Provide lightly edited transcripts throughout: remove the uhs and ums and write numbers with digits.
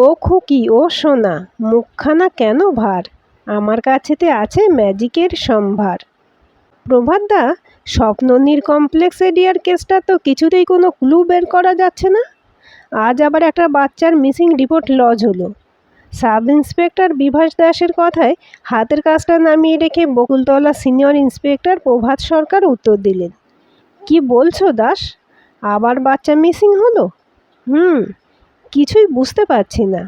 ও খুকি ও সোনা, মুখখানা কেন ভার, আমার কাছেতে আছে ম্যাজিকের সম্ভার। প্রভাতদা, স্বপ্ননীর কমপ্লেক্স এরিয়ার কেসটা তো কিছুতেই কোনো ক্লু বের করা যাচ্ছে না। আজ আবার একটা বাচ্চার মিসিং রিপোর্ট লজ হলো। সাব ইন্সপেক্টর বিভাস দাসের কথায় হাতের কাজটা নামিয়ে রেখে বকুলতলা সিনিয়র ইন্সপেক্টর প্রভাত সরকার উত্তর দিলেন, কি বলছো দাস, আবার বাচ্চা মিসিং হলো? কিছুই বুঝতে পারছি না।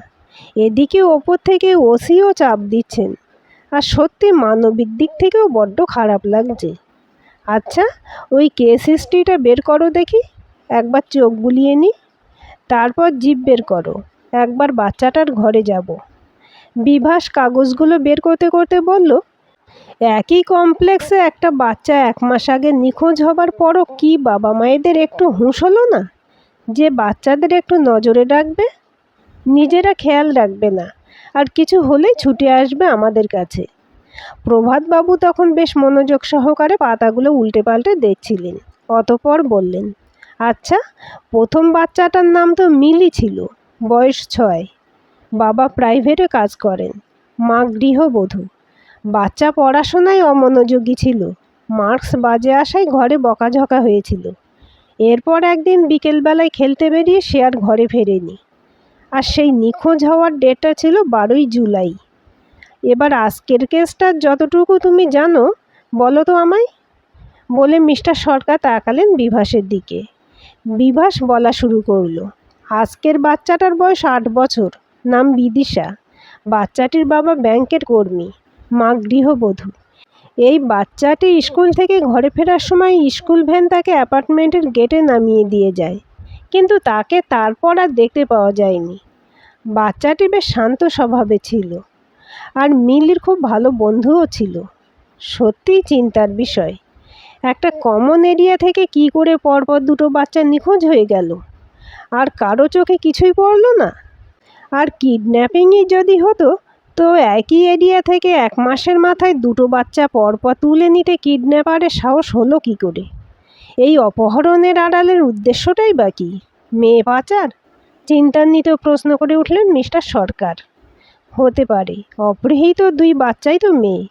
এদিকে ওপর থেকে ওসিও চাপ দিচ্ছেন, আর সত্যি মানবিক দিক থেকেও বড্ড খারাপ লাগছে। আচ্ছা, ওই কেস হিস্ট্রিটা বের করো দেখি, একবার চোখ বুলিয়ে নি, তারপর জিভ বের করো, একবার বাচ্চাটার ঘরে যাব। বিভাস কাগজগুলো বের করতে করতে বলল, একই কমপ্লেক্সে একটা বাচ্চা 1 মাস আগে নিখোঁজ হবার পরও কি বাবা মায়েদের একটু হুঁশ হলো না যে বাচ্চাদের একটু নজরে রাখবে? নিজেরা খেয়াল রাখবে না, আর কিছু হলেই ছুটে আসবে আমাদের কাছে। প্রভাতবাবু তখন বেশ মনোযোগ সহকারে পাতাগুলো উল্টে পাল্টে দেখছিলেন। অতঃপর বললেন, আচ্ছা, প্রথম বাচ্চাটার নাম তো মিলি ছিল, বয়স 6, বাবা প্রাইভেটে কাজ করেন, মা গৃহবধূ। বাচ্চা পড়াশোনায় অমনোযোগী ছিল, মার্কস বাজে আসায় ঘরে বকাঝকা হয়েছিল। এরপর একদিন বিকেলবেলায় খেলতে বেরিয়ে সে আর ঘরে ফেরেনি, আর সেই নিখোঁজ হওয়ার ডেটটা ছিল 12ই জুলাই। এবার আজকের কেসটার যতটুকু তুমি জানো বলো তো আমায়, বলে মিস্টার সরকার তাকালেন বিভাসের দিকে। বিভাস বলা শুরু করলো, আজকের বাচ্চাটার বয়স 8 বছর, নাম বিদিশা। বাচ্চাটির বাবা ব্যাংকের কর্মী, মা গৃহবধূ। এই বাচ্চাটি স্কুল থেকে ঘরে ফেরার সময় স্কুল ভ্যান তাকে অ্যাপার্টমেন্টের গেটে নামিয়ে দিয়ে যায়, কিন্তু তাকে তারপর আর দেখতে পাওয়া যায়নি। বাচ্চাটি বেশ শান্ত স্বভাবে ছিল, আর মিলির খুব ভালো বন্ধুও ছিল। সত্যিই চিন্তার বিষয়, একটা কমন এরিয়া থেকে কি করে পরপর 2টো বাচ্চা নিখোঁজ হয়ে গেল, আর কারো চোখে কিছুই পড়ল না। আর কিডন্যাপিংই যদি হতো, তো একই এরিয়া থেকে 1 মাসের মাথায় 2টো বাচ্চা পরপর তুলে নিতে কিডন্যাপারের সাহস হলো কি করে? এই অপহরণের আড়ালের উদ্দেশ্যটাই বা কী? মেয়ে পাচার? চিন্তান্বিত প্রশ্ন করে উঠলেন মিস্টার সরকার। হতে পারে, অপহৃত 2 বাচ্চাই তো মেয়ে,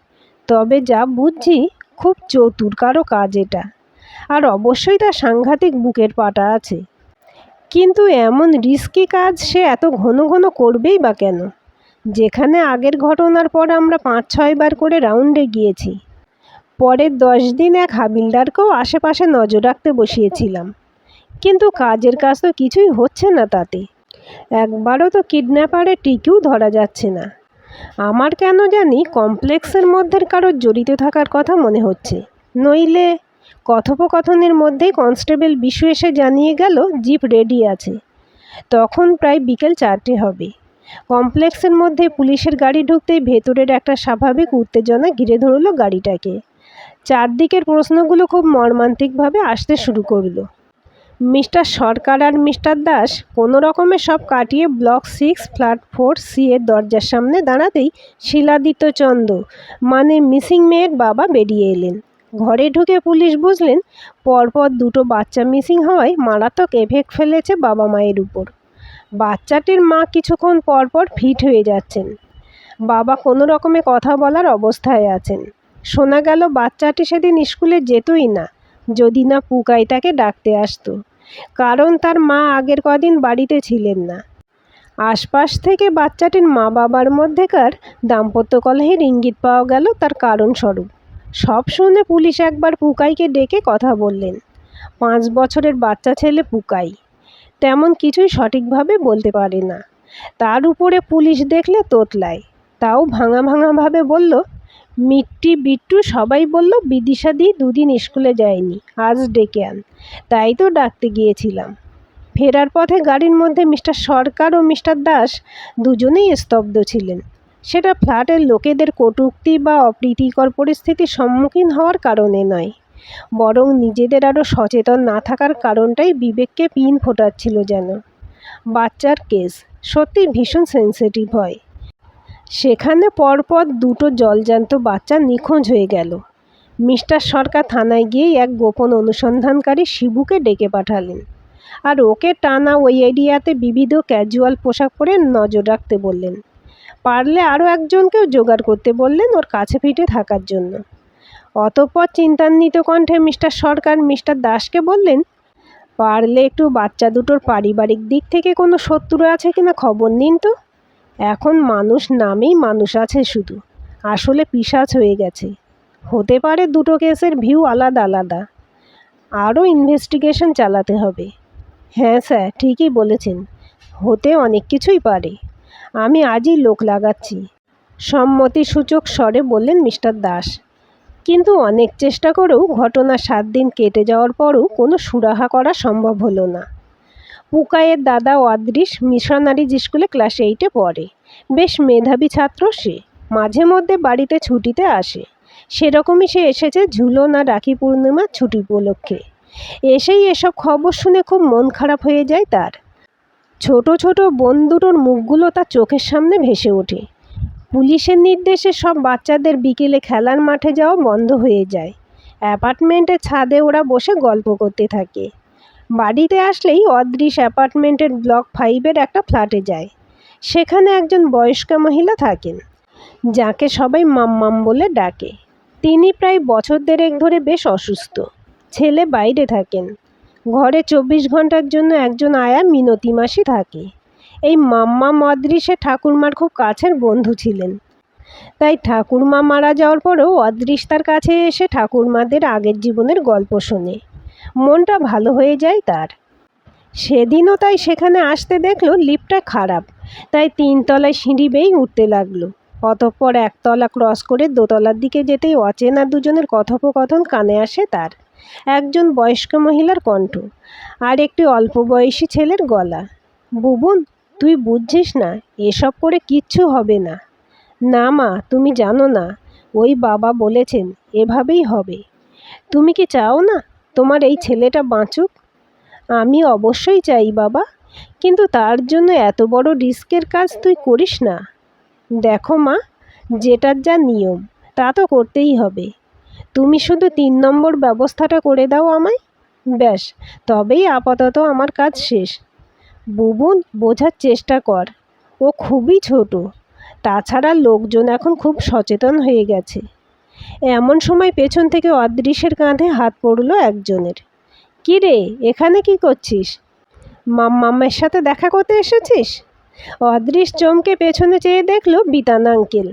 তবে যা বুঝছি খুব চতুর কারো কাজ এটা, আর অবশ্যই তার সাংঘাতিক বুকের পাটা আছে। কিন্তু এমন রিস্কি কাজ সে এত ঘন ঘন করবেই বা কেন? যেখানে আগের ঘটনার পর আমরা 5-6 বার করে রাউন্ডে গিয়েছি, পরের 10 দিন এক হাবিলদারকেও আশেপাশে নজর রাখতে বসিয়েছিলাম, কিন্তু কাজের কাজ তো কিছুই হচ্ছে না তাতে। একবারও তো কিডন্যাপারের টিকিও ধরা যাচ্ছে না। আমার কেন জানি কমপ্লেক্সের মধ্যে কারোর জড়িত থাকার কথা মনে হচ্ছে। নইলে কথোপকথনের মধ্যেই কনস্টেবল বিশু এসে জানিয়ে গেল জিপ রেডি আছে। তখন প্রায় বিকেল 4টে হবে। কমপ্লেক্সের মধ্যে পুলিশের গাড়ি ঢুকতেই ভেতরের একটা স্বাভাবিক উত্তেজনা ঘিরে ধরল গাড়িটাকে। চারদিকের প্রশ্নগুলো খুব মর্মান্তিকভাবে আসতে শুরু করলো। মিস্টার সরকার আর মিস্টার দাস কোনো রকমে সব কাটিয়ে ব্লক 6 ফ্ল্যাট 4C এর দরজার সামনে দাঁড়াতেই শিলাদিত্য চন্দ মানে মিসিং মেয়ের বাবা বেরিয়ে এলেন। ঘরে ঢুকে পুলিশ বুঝলেন পরপর 2টো বাচ্চা মিসিং হওয়ায় মারাত্মক এফেক্ট ফেলেছে বাবা মায়ের উপর। বাচ্চাটির মা কিছুক্ষণ পরপর ফিট হয়ে যাচ্ছেন, বাবা কোনো রকমে কথা বলার অবস্থায় আছেন। শোনা গেল বাচ্চাটি সেদিন স্কুলে যেতই না যদি না পুকাই তাকে ডাকতে আসতো, কারণ তার মা আগের কদিন বাড়িতে ছিলেন না। আশপাশ থেকে বাচ্চাটির মা বাবার মধ্যেকার দাম্পত্য কলহের ইঙ্গিত পাওয়া গেল তার কারণস্বরূপ। সব শুনে পুলিশ একবার পুকাইকে ডেকে কথা বললেন। 5 বছরের বাচ্চা ছেলে পুকাই তেমন কিছুই সঠিকভাবে বলতে পারে না, তার উপরে পুলিশ দেখলে তোতলায়। তাও ভাঙা ভাঙাভাবে বলল, মিট্টি বিট্টু সবাই বলল বিদিশাদি 2 দিন স্কুলে যায়নি, আজ ডেকে আন, তাই তো ডাকতে গিয়েছিলাম। ফেরার পথে গাড়ির মধ্যে মিস্টার সরকার ও মিস্টার দাস দুজনেই স্তব্ধ ছিলেন। সেটা ফ্ল্যাটের লোকেদের কটূক্তি বা অপ্রীতিকর পরিস্থিতির সম্মুখীন হওয়ার কারণে নয়, বরং নিজেদের আরও সচেতন না থাকার কারণটাই বিবেককে পিন ফোটাচ্ছিল যেন। বাচ্চার কেস সত্যি ভীষণ সেন্সিটিভ হয়। সেখানে পরপর 2টো জলজ্যান্ত বাচ্চা নিখোঁজ হয়ে গেল। মিস্টার সরকার থানায় গিয়ে এক গোপন অনুসন্ধানকারী শিবুকে ডেকে পাঠালেন। আর ওকে টানা ওই এরিয়াতে বিবিধ ক্যাজুয়াল পোশাক পরে নজর রাখতে বললেন। পারলে আরও একজনকেও জোগাড় করতে বললেন ওর কাছে পিঠে থাকার জন্য। অতঃপর চিন্তান্বিত কণ্ঠে মিস্টার সরকার মিস্টার দাসকে বললেন, পারলে একটু বাচ্চা দুটোর পারিবারিক দিক থেকে কোনো শত্রু আছে কিনা খবর নিন তো। এখন মানুষ নামেই মানুষ আছে শুধু, আসলে পিশাচ হয়ে গেছে। হতে পারে দুটো কেসের ভিউ আলাদা আলাদা, আরও ইনভেস্টিগেশন চালাতে হবে। হ্যাঁ স্যার, ঠিকই বলেছেন, হতে অনেক কিছুই পারে। আমি আজই লোক লাগাচ্ছি, সম্মতিসূচক স্বরে বললেন মিস্টার দাস। কিন্তু অনেক চেষ্টা করেও ঘটনা 7 দিন কেটে যাওয়ার পরও কোনো সুরাহা করা সম্ভব হলো না। পুকাইয়ের দাদা অদৃশ মিশনারিজ স্কুলে ক্লাস 8-এ পড়ে। বেশ মেধাবী ছাত্র সে, মাঝে মধ্যে বাড়িতে ছুটিতে আসে। সেরকমই সে এসেছে ঝুলন আর রাখি পূর্ণিমার ছুটি উপলক্ষে। এসেই এসব খবর শুনে খুব মন খারাপ হয়ে যায় তার। ছোট ছোট বোন দুটোর মুখগুলো তার চোখের সামনে ভেসে ওঠে। পুলিশের নির্দেশে সব বাচ্চাদের বিকেলে খেলার মাঠে যাওয়া বন্ধ হয়ে যায়। অ্যাপার্টমেন্টের ছাদে ওরা বসে গল্প করতে থাকে। বাড়িতে আসলেই অদৃশ অ্যাপার্টমেন্টের ব্লক 5-এর একটা ফ্ল্যাটে যায়। সেখানে একজন বয়স্কা মহিলা থাকেন, যাকে সবাই মাম্মাম বলে ডাকে। তিনি প্রায় বছর দেড়েক ধরে বেশ অসুস্থ। ছেলে বাইরে থাকেন। ঘরে 24 ঘন্টার জন্য একজন আয়া মিনতি মাসি থাকে। এই মাম্মাম অদৃশের ঠাকুরমার খুব কাছের বন্ধু ছিলেন। তাই ঠাকুরমা মারা যাওয়ার পরেও অদৃশ তার কাছে এসে ঠাকুরমাদের আগের জীবনের গল্প শোনে। মনটা ভালো হয়ে যায় তার। সেদিনও তাই সেখানে আসতে দেখলো লিফটটা খারাপ, তাই 3 তলায় সিঁড়ি বেয়েই উঠতে লাগলো। অতঃপর 1 তলা ক্রস করে 2 তলার দিকে যেতেই অচেনা দুজনের কথোপকথন কানে আসে তার। একজন বয়স্ক মহিলার কণ্ঠ আর একটি অল্প বয়সী ছেলের গলা। বুবুন, তুই বুঝছিস না, এসব করে কিচ্ছু হবে না। না মা, তুমি জানো না, ওই বাবা বলেছেন এভাবেই হবে। তুমি কি চাও না তোমার এই ছেলেটা বাঁচুক? আমি অবশ্যই চাই বাবা, কিন্তু তার জন্য এত বড় রিস্কের কাজ তুই করিস না। দেখো মা, যেটার যা নিয়ম তা তো করতেই হবে। তুমি শুধু 3 নম্বর ব্যবস্থাটা করে দাও আমায়, ব্যাস, তবেই আপাতত আমার কাজ শেষ। বুবুন, বোঝার চেষ্টা কর, ও খুবই ছোট। তাছাড়া লোকজন এখন খুব সচেতন হয়ে গেছে। এমন সময় পেছন থেকে অদৃশের কাঁধে হাত পড়ল একজনের। কী রে, এখানে কি করছিস? মাম্মামের সাথে দেখা করতে এসেছিস? অদৃশ চমকে পেছনে চেয়ে দেখল বিতান আঙ্কেল।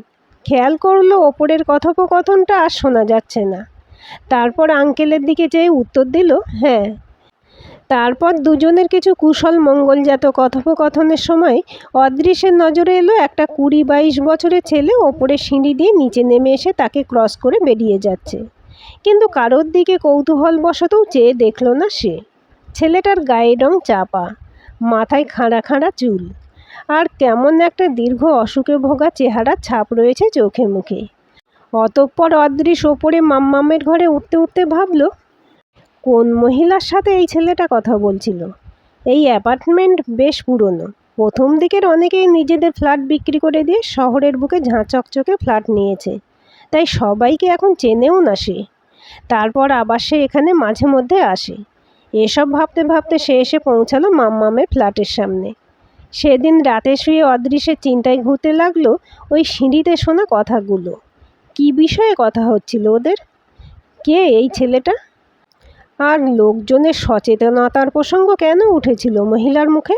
খেয়াল করলো ওপরের কথোপকথনটা আর শোনা যাচ্ছে না। তারপর আঙ্কেলের দিকে চেয়ে উত্তর দিল, হ্যাঁ। তারপর দুজনের কিছু কুশল মঙ্গলজাত কথোপকথনের সময় অদৃশের নজরে এলো একটা 20-22 বছরের ছেলে ওপরে সিঁড়ি দিয়ে নিচে নেমে এসে তাকে ক্রস করে বেরিয়ে যাচ্ছে। কিন্তু কারোর দিকে কৌতূহলবশতও চেয়ে দেখল না সে। ছেলেটার গায়ের রং চাপা, মাথায় খাঁড়া খাঁড়া চুল, আর কেমন একটা দীর্ঘ অসুখে ভোগা চেহারার ছাপ রয়েছে চোখে মুখে। অতঃপর অদৃশ ওপরে মাম্মামের ঘরে উঠতে উঠতে ভাবল, কোন মহিলার সাথে এই ছেলেটা কথা বলছিল? এই অ্যাপার্টমেন্ট বেশ পুরনো। প্রথম দিকের অনেকেই নিজেদের ফ্ল্যাট বিক্রি করে দিয়ে শহরের বুকে ঝাঁ চকচকে ফ্ল্যাট নিয়েছে, তাই সবাইকে এখন চেনেও না সে। তারপর আবার সে এখানে মাঝে মধ্যে আসে। এসব ভাবতে ভাবতে সে এসে পৌঁছালো মাম্মামের ফ্ল্যাটের সামনে। সেদিন রাতে শুয়ে অদৃশের চিন্তায় ঘুরতে লাগলো ওই সিঁড়িতে শোনা কথাগুলো। কী বিষয়ে কথা হচ্ছিল ওদের? কে এই ছেলেটা? আর লোকজনের সচেতনতার প্রসঙ্গ কেন উঠেছিল মহিলার মুখে?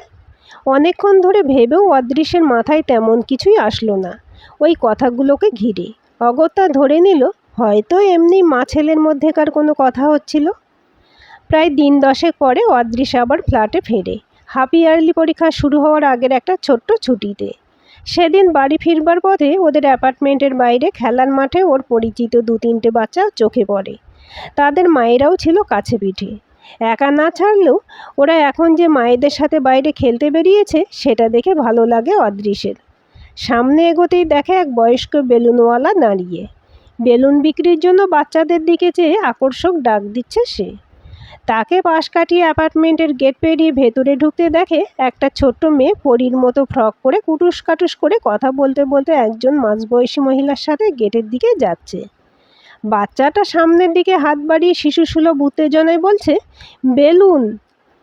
অনেকক্ষণ ধরে ভেবেও অদৃশের মাথায় তেমন কিছুই আসলো না ওই কথাগুলোকে ঘিরে। অগত্যা ধরে নিল হয়তো এমনি মা ছেলের মধ্যেকার কোনো কথা হচ্ছিল। প্রায় দিন 10 পরে অদৃশ আবার ফ্ল্যাটে ফেরে, হাফ ইয়ারলি পরীক্ষা শুরু হওয়ার আগের একটা ছোট্ট ছুটিতে। সেদিন বাড়ি ফিরবার পথে ওদের অ্যাপার্টমেন্টের বাইরে খেলার মাঠে ওর পরিচিত 2-3টে বাচ্চা চোখে পড়ে। তাদের মায়েরাও ছিল কাছে পিঠে। একা না ছাড়লেও ওরা এখন যে মায়েদের সাথে বাইরে খেলতে বেরিয়েছে সেটা দেখে ভালো লাগে অদৃশের। সামনে এগোতেই দেখে এক বয়স্ক বেলুনওয়ালা দাঁড়িয়ে। বেলুন বিক্রির জন্য বাচ্চাদের দিকে চেয়ে আকর্ষক ডাক দিচ্ছে সে। তাকে পাশ কাটিয়ে অ্যাপার্টমেন্টের গেট পেরিয়ে ভেতরে ঢুকতে দেখে একটা ছোট্ট মেয়ে পরীর মতো ফ্রক করে কুটুস কাটুস করে কথা বলতে বলতে একজন মাঝবয়সী মহিলার সাথে গেটের দিকে যাচ্ছে। বাচ্চাটা সামনের দিকে হাত বাড়িয়ে শিশুসুলভ উত্তেজনায় বলছে, বেলুন।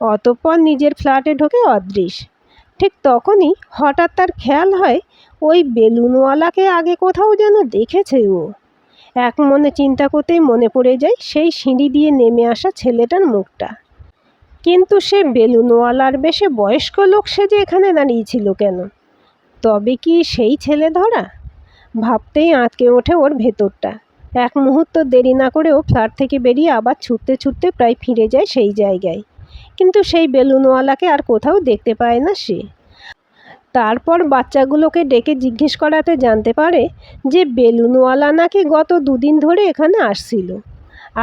অতঃপর নিজের ফ্ল্যাটে ঢোকে অদৃশ। ঠিক তখনই হঠাৎ তার খেয়াল হয় ওই বেলুনওয়ালাকে আগে কোথাও যেন দেখেছে ও। এক মনে চিন্তা করতেই মনে পড়ে যায় সেই সিঁড়ি দিয়ে নেমে আসা ছেলেটার মুখটা। কিন্তু সে বেলুনওয়ালার বেশে বয়স্ক লোক সেজে এখানে দাঁড়িয়েছিল কেন? তবে কি সেই ছেলে ধরা? ভাবতেই আঁতকে ওঠে ওর ভেতরটা। এক মুহূর্ত দেরি না করে ও ফ্ল্যাট থেকে বেরিয়ে আবার ছুটতে ছুটতে প্রায় ফিরে যায় সেই জায়গায়। কিন্তু সেই বেলুনওয়ালাকে আর কোথাও দেখতে পায় না সে। তারপর বাচ্চাগুলোকে ডেকে জিজ্ঞেস করাতে জানতে পারে যে বেলুনওয়ালা নাকি গত দুদিন ধরে এখানে আসছিল।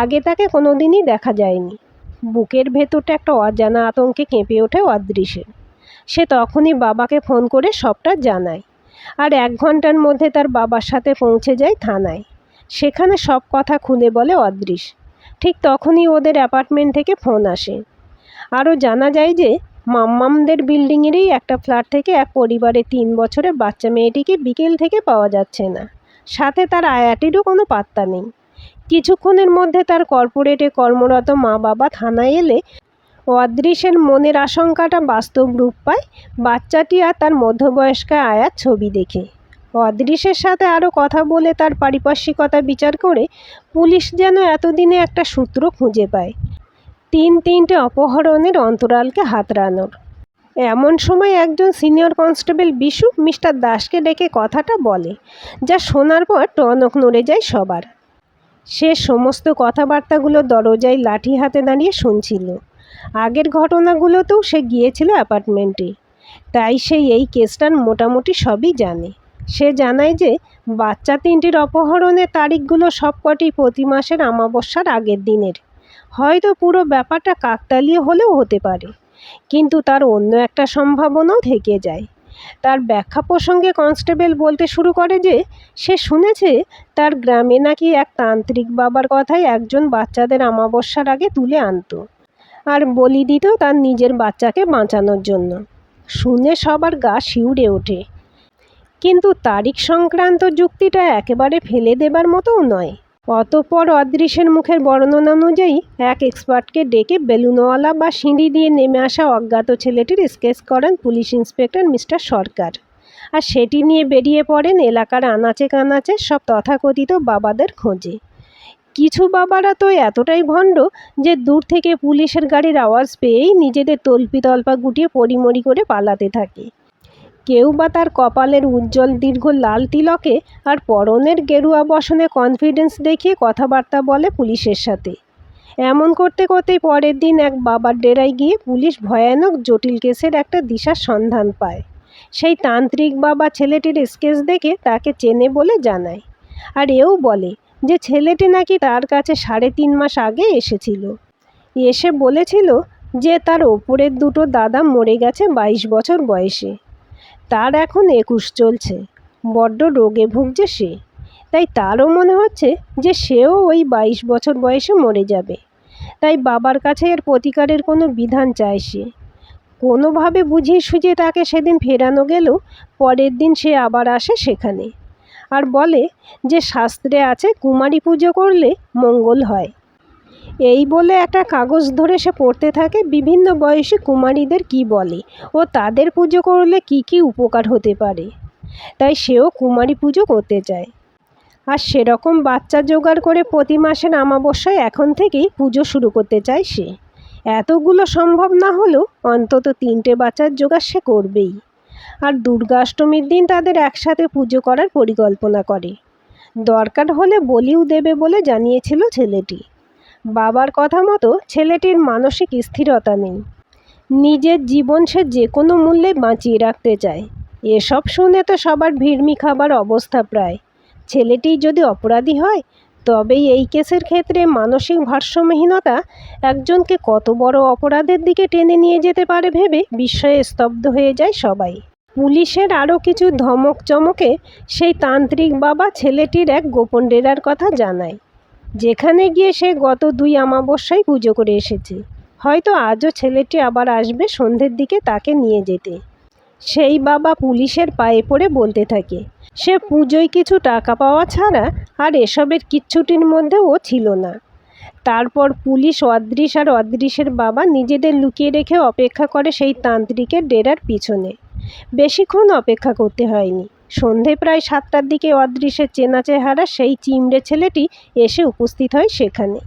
আগে তাকে কোনোদিনই দেখা যায়নি। বুকের ভেতরটা একটা অজানা আতঙ্কে কেঁপে ওঠে অদৃশ্যের। সে তখনই বাবাকে ফোন করে সবটা জানায়। আর 1 ঘন্টার মধ্যে তার বাবার সাথে পৌঁছে যায় থানায়। সেখানে সব কথা খুলে বলে অদৃশ্য। ঠিক তখনই ওদের অ্যাপার্টমেন্ট থেকে ফোন আসে। আরও জানা যায় যে মাম্মামদের বিল্ডিংয়েরই একটা ফ্ল্যাট থেকে এক পরিবারের 3 বছরের বাচ্চা মেয়েটিকে বিকেল থেকে পাওয়া যাচ্ছে না। সাথে তার আয়াটিরও কোনো পাত্তা নেই। কিছুক্ষণের মধ্যে তার কর্পোরেটে কর্মরত মা বাবা থানায় এলে অদৃশ্যের মনের আশঙ্কাটা বাস্তব রূপ পায় বাচ্চাটি আর তার মধ্যবয়স্কা আয়ার ছবি দেখে। অদৃশ্যের সাথে আরও কথা বলে তার পারিপার্শ্বিকতা বিচার করে পুলিশ যেন এতদিনে একটা সূত্র খুঁজে পায় 3টে অপহরণের অন্তরালকে হাতড়ানোর। এমন সময় একজন সিনিয়র কনস্টেবল বিশু মিস্টার দাসকে ডেকে কথাটা বলে, যা শোনার পর টনক নড়ে যায় সবার। সে সমস্ত কথাবার্তাগুলো দরজায় লাঠি হাতে দাঁড়িয়ে শুনছিল। আগের ঘটনাগুলোতেও সে গিয়েছিল অ্যাপার্টমেন্টে, তাই সে এই কেসটার মোটামুটি সবই জানে। সে জানায় যে বাচ্চা 3টির অপহরণের তারিখগুলো সবকটি প্রতি মাসের অমাবস্যার আগের দিনের। হয়তো পুরো ব্যাপারটা কাকতালীয় হলেও হতে পারে, কিন্তু তার অন্য একটা সম্ভাবনাও থেকে যায়। তার ব্যাখ্যা প্রসঙ্গে কনস্টেবল বলতে শুরু করে যে সে শুনেছে তার গ্রামে নাকি এক তান্ত্রিক বাবার কথায় একজন বাচ্চাদের অমাবস্যার আগে তুলে আনতো আর বলি দিত তার নিজের বাচ্চাকে বাঁচানোর জন্য। শুনে সবার গা শিউরে ওঠে, কিন্তু তারিখ সংক্রান্ত যুক্তিটা একেবারে ফেলে দেবার মতোও নয়। অতঃপর অদৃশ্যের মুখের বর্ণনা অনুযায়ী এক এক্সপার্টকে ডেকে বেলুনওয়ালা বা সিঁড়ি দিয়ে নেমে আসা অজ্ঞাত ছেলেটির স্কেচ করেন পুলিশ ইন্সপেক্টর মিস্টার সরকার। আর সেটি নিয়ে বেরিয়ে পড়েন এলাকার আনাচে কানাচে সব তথাকথিত বাবাদের খোঁজে। কিছু বাবারা তো এতটাই ভণ্ড যে দূর থেকে পুলিশের গাড়ির আওয়াজ পেয়েই নিজেদের তল্পা গুটিয়ে পরিমরি করে পালাতে থাকে। কেউ বা তার কপালের উজ্জ্বল দীর্ঘ লাল তিলকে আর পরনের গেরুয়া বসনে কনফিডেন্স দেখিয়ে কথাবার্তা বলে পুলিশের সাথে। এমন করতে করতেই পরের দিন এক বাবার ডেরায় গিয়ে পুলিশ ভয়ানক জটিল কেসের একটা দিশার সন্ধান পায়। সেই তান্ত্রিক বাবা ছেলেটির স্কেচ দেখে তাকে চেনে বলে জানায়। আর এও বলে যে ছেলেটি নাকি তার কাছে 3.5 মাস আগে এসেছিল। এসে বলেছিল যে তার ওপরের দুটো দাদা মরে গেছে 22 বছর বয়সে। তার এখন 21 চলছে। বড্ড রোগে ভুগছে সে। তাই তারও মনে হচ্ছে যে সেও ওই 22 বছর বয়সে মরে যাবে। তাই বাবার কাছে এর প্রতিকারের কোনো বিধান চায় সে। কোনোভাবে বুঝিয়ে সুঝিয়ে তাকে সেদিন ফেরানো গেলেও পরের দিন সে আবার আসে সেখানে আর বলে যে শাস্ত্রে আছে কুমারী পুজো করলে মঙ্গল হয়। এই বলে একটা কাগজ ধরে সে পড়তে থাকে বিভিন্ন বয়সী কুমারীদের কি বলে ও তাদের পুজো করলে কি কি উপকার হতে পারে। তাই সেও কুমারী পুজো করতে চায়। আর সেরকম বাচ্চা জোগাড় করে প্রতি মাসের অমাবস্যায় এখন থেকেই পুজো শুরু করতে চায় সে। এতগুলো সম্ভব না হলেও অন্তত 3টে বাচ্চার জোগাড় সে করবেই। আর দুর্গাষ্টমীর দিন তাদের একসাথে পুজো করার পরিকল্পনা করে। দরকার হলে বলিও দেবে বলে জানিয়েছিল ছেলেটি। বাবার কথা মতো ছেলেটির মানসিক স্থিরতা নেই। নিজের জীবন সে যে কোনো মূল্যে বাঁচিয়ে রাখতে চায়। এসব শুনে তো সবার ভিড়মি খাবার অবস্থা প্রায়। ছেলেটি যদি অপরাধী হয় তবেই এই কেসের ক্ষেত্রে মানসিক ভারসাম্যহীনতা একজনকে কত বড় অপরাধের দিকে টেনে নিয়ে যেতে পারে ভেবে বিস্ময়ে স্তব্ধ হয়ে যায় সবাই। পুলিশের আরও কিছু ধমক চমকে সেই তান্ত্রিক বাবা ছেলেটির এক গোপন ডেরার কথা জানায়, যেখানে গিয়ে সে গত 2 অমাবস্যায় পুজো করে এসেছে। হয়তো আজও ছেলেটি আবার আসবে সন্ধ্যের দিকে তাকে নিয়ে যেতে। সেই বাবা পুলিশের পায়ে পড়ে বলতে থাকে সে পুজোয় কিছু টাকা পাওয়া ছাড়া আর এসবের কিচ্ছুটির মধ্যে ও ছিল না। তারপর পুলিশ অদৃশ আর অদৃশের বাবা নিজেদের লুকিয়ে রেখে অপেক্ষা করে সেই তান্ত্রিকের ডেরার পিছনে। বেশিক্ষণ অপেক্ষা করতে হয়নি। সন্ধে প্রায় 7টার দিকে অদৃশের চেনা চেহারা সেই চিমড়ে ছেলেটি এসে উপস্থিত হয় সেখানে।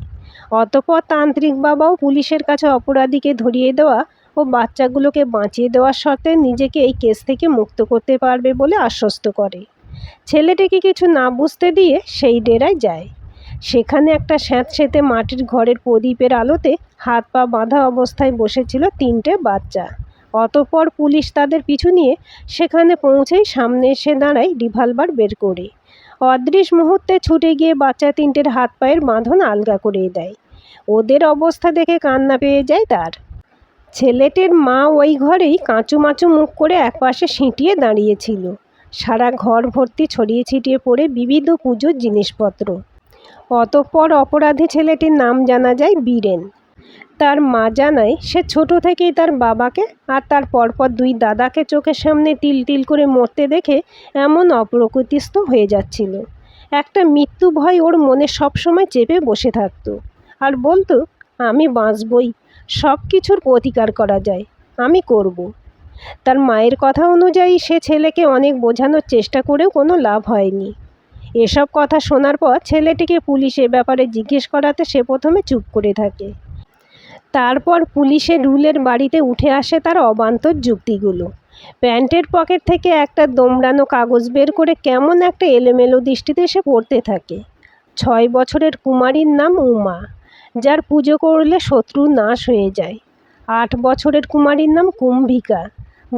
অতঃপর তান্ত্রিক বাবাও পুলিশের কাছে অপরাধীকে ধরিয়ে দেওয়া ও বাচ্চাগুলোকে বাঁচিয়ে দেওয়ার শর্তে নিজেকে এই কেস থেকে মুক্ত করতে পারবে বলে আশ্বস্ত করে। ছেলেটিকে কিছু না বুঝতে দিয়ে সেই ডেরায় যায়। সেখানে একটা স্যাঁতসেঁতে মাটির ঘরের প্রদীপের আলোতে হাত পা বাঁধা অবস্থায় বসেছিল 3টে বাচ্চা। অতঃপর পুলিশ তাদের পিছু নিয়ে সেখানে পৌঁছেই সামনে এসে দাঁড়ায় রিভলভার বের করে। অদৃশ মুহূর্তে ছুটে গিয়ে বাচ্চা 3টের হাত পায়ের বাঁধন আলগা করে দেয়। ওদের অবস্থা দেখে কান্না পেয়ে যায় তার। ছেলেটির মা ওই ঘরেই কাঁচুমাচু মুখ করে একপাশে সিঁটিয়ে দাঁড়িয়েছিল। সারা ঘর ভর্তি ছড়িয়ে ছিটিয়ে পড়ে বিবিধ পুজোর জিনিসপত্র। অতঃপর অপরাধী ছেলেটির নাম জানা যায় বীরেন। তার মা জানায় সে ছোট থেকেই তার বাবাকে আর তার পরপর 2 দাদাকে চোখের সামনে তিল তিল করে মরতে দেখে এমন অপ্রকৃতিস্থ হয়ে যাচ্ছিল। একটা মৃত্যু ভয় ওর মনে সবসময় চেপে বসে থাকতো আর বলতো, আমি বাঁচবই, সব কিছুর প্রতিকার করা যায়, আমি করব। তার মায়ের কথা অনুযায়ী সে ছেলেকে অনেক বোঝানোর চেষ্টা করেও কোনো লাভ হয়নি। এসব কথা শোনার পর ছেলেটিকে পুলিশ এ ব্যাপারে জিজ্ঞেস করাতে সে প্রথমে চুপ করে থাকে। তারপর পুলিশের রুলের বাড়িতে উঠে আসে তার অবান্তর যুক্তিগুলো। প্যান্টের পকেট থেকে একটা দোমড়ানো কাগজ বের করে কেমন একটা এলোমেলো দৃষ্টিতে সে পড়তে থাকে। 6 বছরের কুমারীর নাম উমা, যার পুজো করলে শত্রু নাশ হয়ে যায়। 8 বছরের কুমারীর নাম কুম্ভিকা,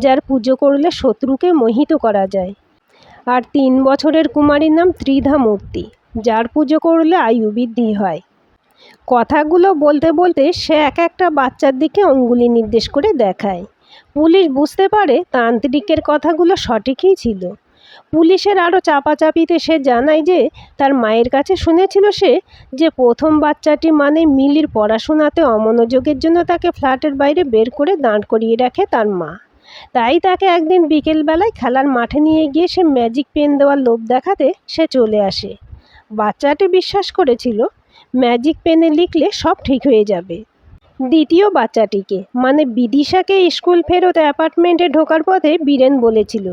যার পুজো করলে শত্রুকে মোহিত করা যায়। আর 3 বছরের কুমারীর নাম ত্রিধামূর্তি, যার পুজো করলে আয়ু বৃদ্ধি হয়। কথাগুলো বলতে বলতে সে একটা বাচ্চার দিকে অঙ্গুলি নির্দেশ করে দেখায়। পুলিশ বুঝতে পারে তান্ত্রিকের কথাগুলো সঠিকই ছিল। পুলিশের আরও চাপাচাপিতে সে জানায় যে তার মায়ের কাছে শুনেছিল সে যে প্রথম বাচ্চাটি মানে মিলির পড়াশোনাতে অমনোযোগের জন্য তাকে ফ্ল্যাটের বাইরে বের করে দাঁড় করিয়ে রাখে তার মা। তাই তাকে একদিন বিকেলবেলায় খেলার মাঠে নিয়ে গিয়ে সে ম্যাজিক পেন দেওয়ার লোভ দেখাতে সে চলে আসে। বাচ্চাটি বিশ্বাস করেছিল ম্যাজিক পেনে লিখলে সব ঠিক হয়ে যাবে। দ্বিতীয় বাচ্চাটিকে মানে বিদিশাকে স্কুল ফেরত অ্যাপার্টমেন্টে ঢোকার পথে বীরেন বলেছিল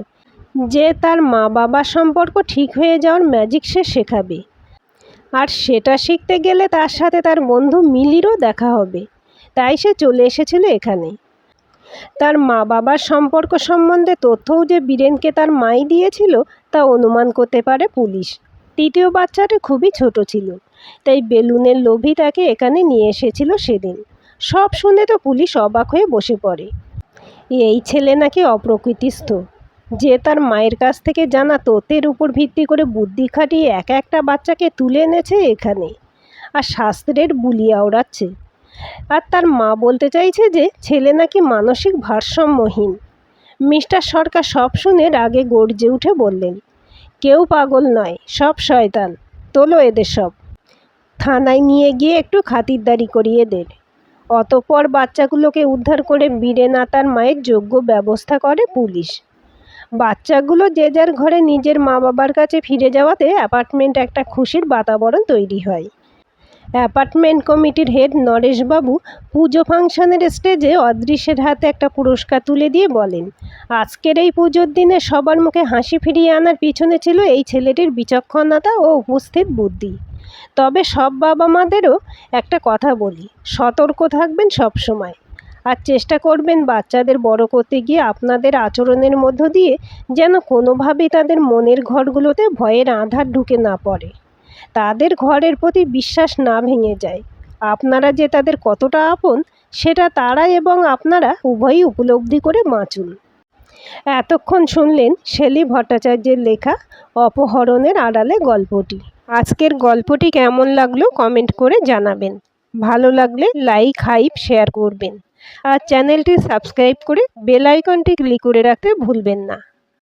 যে তার মা বাবার সম্পর্ক ঠিক হয়ে যাওয়ার ম্যাজিক সে শেখাবে, আর সেটা শিখতে গেলে তার সাথে তার বন্ধু মিলিরও দেখা হবে। তাই সে চলে এসেছিল এখানে। তার মা বাবার সম্পর্ক সম্বন্ধে তথ্যও যে বীরেনকে তার মাই দিয়েছিল তা অনুমান করতে পারে পুলিশ। তৃতীয় বাচ্চাটি খুবই ছোট ছিল, তাই বেলুনের লোভী তাকে এখানে নিয়ে এসেছিল সেদিন। সব শুনে তো পুলিশ অবাক হয়ে বসে পড়ে। এই ছেলে নাকি অপ্রকৃতিস্থ, যে তার মায়ের কাছ থেকে জানা তথ্যের উপর ভিত্তি করে বুদ্ধি খাটিয়ে একটা বাচ্চাকে তুলে এনেছে এখানে আর শাস্ত্রের বুলি আওড়াচ্ছে। আর তার মা বলতে চাইছে যে ছেলে নাকি মানসিক ভারসাম্যহীন। মিস্টার সরকার সব শুনে রাগে গর্জে উঠে বললেন, কেউ পাগল নয়, সব শয়তান, তোলো এদের সব, থানায় নিয়ে গিয়ে একটু খাতিরদারি করিয়ে দেন। অতঃপর বাচ্চাগুলোকে উদ্ধার করে বীরেন আর তার মায়ের যোগ্য ব্যবস্থা করে পুলিশ। বাচ্চাগুলো যে যার ঘরে নিজের মা বাবার কাছে ফিরে যাওয়াতে অ্যাপার্টমেন্ট একটা খুশির বাতাবরণ তৈরি হয়। অ্যাপার্টমেন্ট কমিটির হেড নরেশবাবু পুজো ফাংশনের স্টেজে অদৃশ্যের হাতে একটা পুরস্কার তুলে দিয়ে বলেন, আজকের এই পুজোর দিনে সবার মুখে হাসি ফিরিয়ে আনার পিছনে ছিল এই ছেলেটির বিচক্ষণতা ও উপস্থিত বুদ্ধি। তবে সব বাবা মাদেরও একটা কথা বলি, সতর্ক থাকবেন সব সময়, আর চেষ্টা করবেন বাচ্চাদের বড় করতে গিয়ে আপনাদের আচরণের মধ্য দিয়ে যেন কোনোভাবেই তাদের মনের ঘরগুলোতে ভয়ের আঁধার ঢুকে না পড়ে, তাদের ঘরের প্রতি বিশ্বাস না ভেঙে যায়। আপনারা যে তাদের কতটা আপন সেটা তারা এবং আপনারা উভয়ই উপলব্ধি করে বাঁচুন। এতক্ষণ শুনলেন শেলী ভট্টাচার্যের লেখা অপহরণের আড়ালে গল্পটি। আজকের গল্পটি কেমন লাগলো কমেন্ট করে জানাবেন। ভালো লাগলে লাইক, হাইপ, শেয়ার করবেন আর চ্যানেলটি সাবস্ক্রাইব করে বেল আইকনটি ক্লিক করে রাখতে ভুলবেন না।